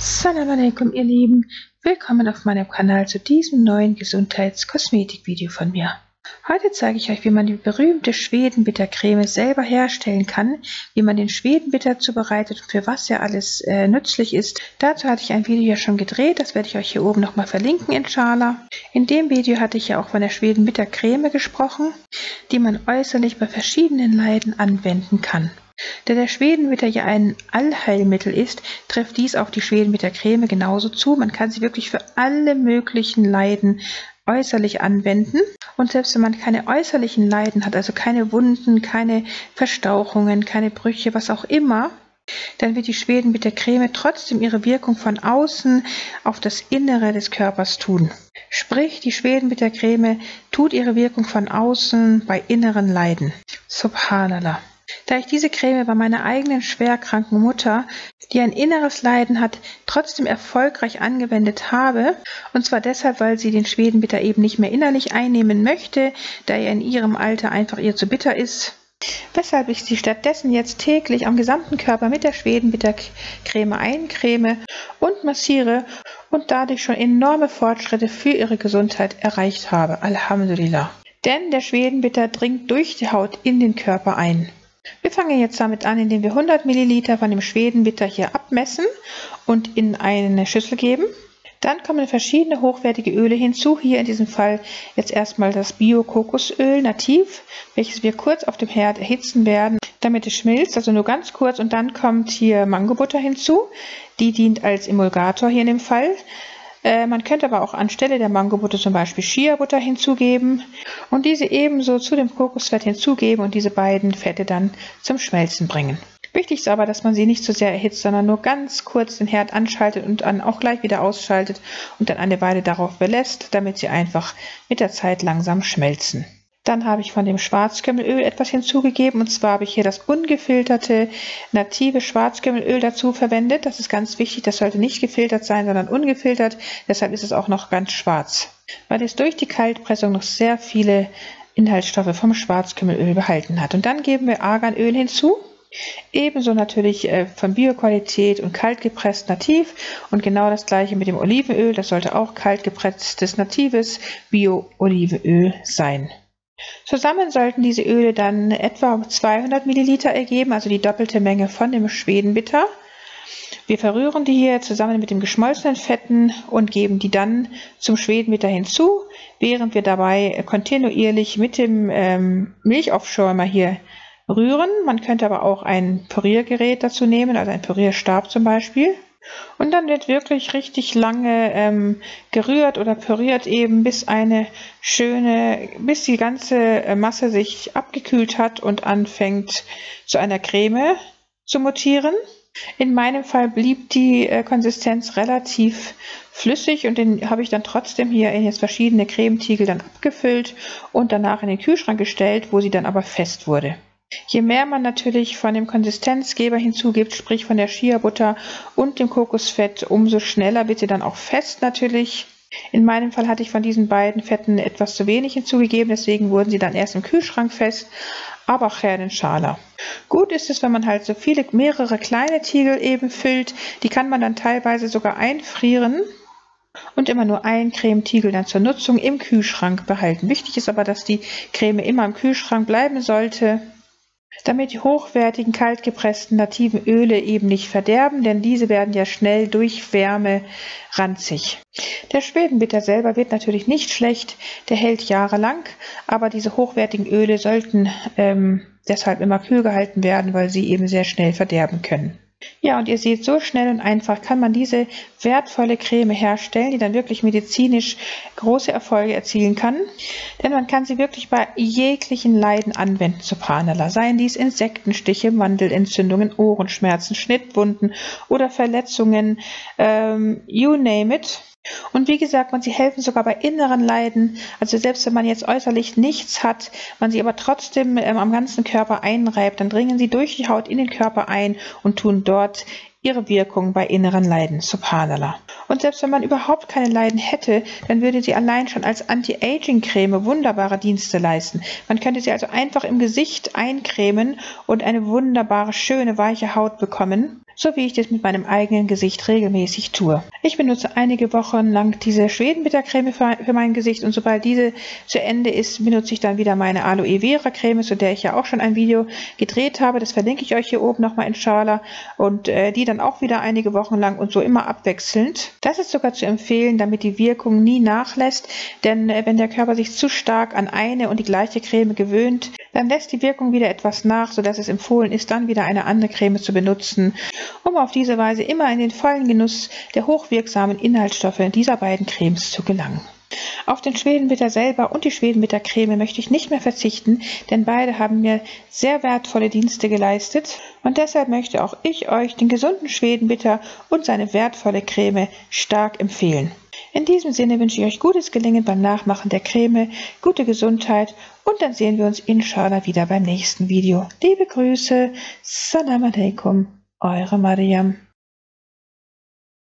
Assalamu alaikum, ihr Lieben. Willkommen auf meinem Kanal zu diesem neuen Gesundheits-Kosmetik-Video von mir. Heute zeige ich euch, wie man die berühmte Schwedenbittercreme selber herstellen kann, wie man den Schwedenbitter zubereitet und für was er alles nützlich ist. Dazu hatte ich ein Video ja schon gedreht, das werde ich euch hier oben nochmal verlinken, inshallah. In dem Video hatte ich ja auch von der Schwedenbittercreme gesprochen, die man äußerlich bei verschiedenen Leiden anwenden kann. Da der Schwedenbitter ja ein Allheilmittel ist, trifft dies auf die Schwedenbittercreme genauso zu. Man kann sie wirklich für alle möglichen Leiden äußerlich anwenden. Und selbst wenn man keine äußerlichen Leiden hat, also keine Wunden, keine Verstauchungen, keine Brüche, was auch immer, dann wird die Schwedenbittercreme trotzdem ihre Wirkung von außen auf das Innere des Körpers tun. Sprich, die Schwedenbittercreme tut ihre Wirkung von außen bei inneren Leiden. Subhanallah. Da ich diese Creme bei meiner eigenen schwerkranken Mutter, die ein inneres Leiden hat, trotzdem erfolgreich angewendet habe, und zwar deshalb, weil sie den Schwedenbitter eben nicht mehr innerlich einnehmen möchte, da er in ihrem Alter einfach ihr zu bitter ist, weshalb ich sie stattdessen jetzt täglich am gesamten Körper mit der Schwedenbittercreme eincreme und massiere und dadurch schon enorme Fortschritte für ihre Gesundheit erreicht habe. Alhamdulillah. Denn der Schwedenbitter dringt durch die Haut in den Körper ein. Wir fangen jetzt damit an, indem wir 100 Milliliter von dem Schwedenbitter hier abmessen und in eine Schüssel geben. Dann kommen verschiedene hochwertige Öle hinzu. Hier in diesem Fall jetzt erstmal das Bio-Kokosöl nativ, welches wir kurz auf dem Herd erhitzen werden, damit es schmilzt, also nur ganz kurz. Und dann kommt hier Mangobutter hinzu. Die dient als Emulgator hier in dem Fall. Man könnte aber auch anstelle der Mangobutter zum Beispiel Shea-Butter hinzugeben und diese ebenso zu dem Kokosfett hinzugeben und diese beiden Fette dann zum Schmelzen bringen. Wichtig ist aber, dass man sie nicht zu sehr erhitzt, sondern nur ganz kurz den Herd anschaltet und dann auch gleich wieder ausschaltet und dann eine Weile darauf belässt, damit sie einfach mit der Zeit langsam schmelzen. Dann habe ich von dem Schwarzkümmelöl etwas hinzugegeben, und zwar habe ich hier das ungefilterte native Schwarzkümmelöl dazu verwendet. Das ist ganz wichtig, das sollte nicht gefiltert sein, sondern ungefiltert, deshalb ist es auch noch ganz schwarz, weil es durch die Kaltpressung noch sehr viele Inhaltsstoffe vom Schwarzkümmelöl behalten hat. Und dann geben wir Arganöl hinzu, ebenso natürlich von Bioqualität und kalt gepresst nativ, und genau das gleiche mit dem Olivenöl, das sollte auch kalt gepresstes natives Bio-Olivenöl sein. Zusammen sollten diese Öle dann etwa 200 Milliliter ergeben, also die doppelte Menge von dem Schwedenbitter. Wir verrühren die hier zusammen mit den geschmolzenen Fetten und geben die dann zum Schwedenbitter hinzu, während wir dabei kontinuierlich mit dem Milchaufschäumer hier rühren. Man könnte aber auch ein Püriergerät dazu nehmen, also ein Pürierstab zum Beispiel. Und dann wird wirklich richtig lange gerührt oder püriert eben, bis die ganze Masse sich abgekühlt hat und anfängt zu einer Creme zu mutieren. In meinem Fall blieb die Konsistenz relativ flüssig und den habe ich dann trotzdem hier in jetzt verschiedene Cremetiegel dann abgefüllt und danach in den Kühlschrank gestellt, wo sie dann aber fest wurde. Je mehr man natürlich von dem Konsistenzgeber hinzugibt, sprich von der Shea-Butter und dem Kokosfett, umso schneller wird sie dann auch fest natürlich. In meinem Fall hatte ich von diesen beiden Fetten etwas zu wenig hinzugegeben, deswegen wurden sie dann erst im Kühlschrank fest, aber khair inshallah. Gut ist es, wenn man halt so mehrere kleine Tiegel eben füllt, die kann man dann teilweise sogar einfrieren und immer nur ein Cremetiegel dann zur Nutzung im Kühlschrank behalten. Wichtig ist aber, dass die Creme immer im Kühlschrank bleiben sollte, damit die hochwertigen kaltgepressten nativen Öle eben nicht verderben, denn diese werden ja schnell durch Wärme ranzig. Der Schwedenbitter selber wird natürlich nicht schlecht, der hält jahrelang, aber diese hochwertigen Öle sollten deshalb immer kühl gehalten werden, weil sie eben sehr schnell verderben können. Ja, und ihr seht, so schnell und einfach kann man diese wertvolle Creme herstellen, die dann wirklich medizinisch große Erfolge erzielen kann. Denn man kann sie wirklich bei jeglichen Leiden anwenden, subhanallah. Seien dies Insektenstiche, Mandelentzündungen, Ohrenschmerzen, Schnittwunden oder Verletzungen, you name it. Und wie gesagt, sie helfen sogar bei inneren Leiden, also selbst wenn man jetzt äußerlich nichts hat, man sie aber trotzdem am ganzen Körper einreibt, dann dringen sie durch die Haut in den Körper ein und tun dort ihre Wirkung bei inneren Leiden, subhanallah. Und selbst wenn man überhaupt keine Leiden hätte, dann würde sie allein schon als Anti-Aging-Creme wunderbare Dienste leisten. Man könnte sie also einfach im Gesicht eincremen und eine wunderbare, schöne, weiche Haut bekommen. so wie ich das mit meinem eigenen Gesicht regelmäßig tue. Ich benutze einige Wochen lang diese Schwedenbittercreme für mein Gesicht und sobald diese zu Ende ist, benutze ich dann wieder meine Aloe Vera Creme, zu der ich ja auch schon ein Video gedreht habe. Das verlinke ich euch hier oben nochmal in Schala und die dann auch wieder einige Wochen lang und so immer abwechselnd. Das ist sogar zu empfehlen, damit die Wirkung nie nachlässt, denn wenn der Körper sich zu stark an eine und die gleiche Creme gewöhnt, dann lässt die Wirkung wieder etwas nach, sodass es empfohlen ist, dann wieder eine andere Creme zu benutzen, um auf diese Weise immer in den vollen Genuss der hochwirksamen Inhaltsstoffe dieser beiden Cremes zu gelangen. Auf den Schwedenbitter selber und die Schwedenbittercreme möchte ich nicht mehr verzichten, denn beide haben mir sehr wertvolle Dienste geleistet und deshalb möchte auch ich euch den gesunden Schwedenbitter und seine wertvolle Creme stark empfehlen. In diesem Sinne wünsche ich euch gutes Gelingen beim Nachmachen der Creme, gute Gesundheit und dann sehen wir uns inshallah wieder beim nächsten Video. Liebe Grüße, Salam alaikum, eure Mariam.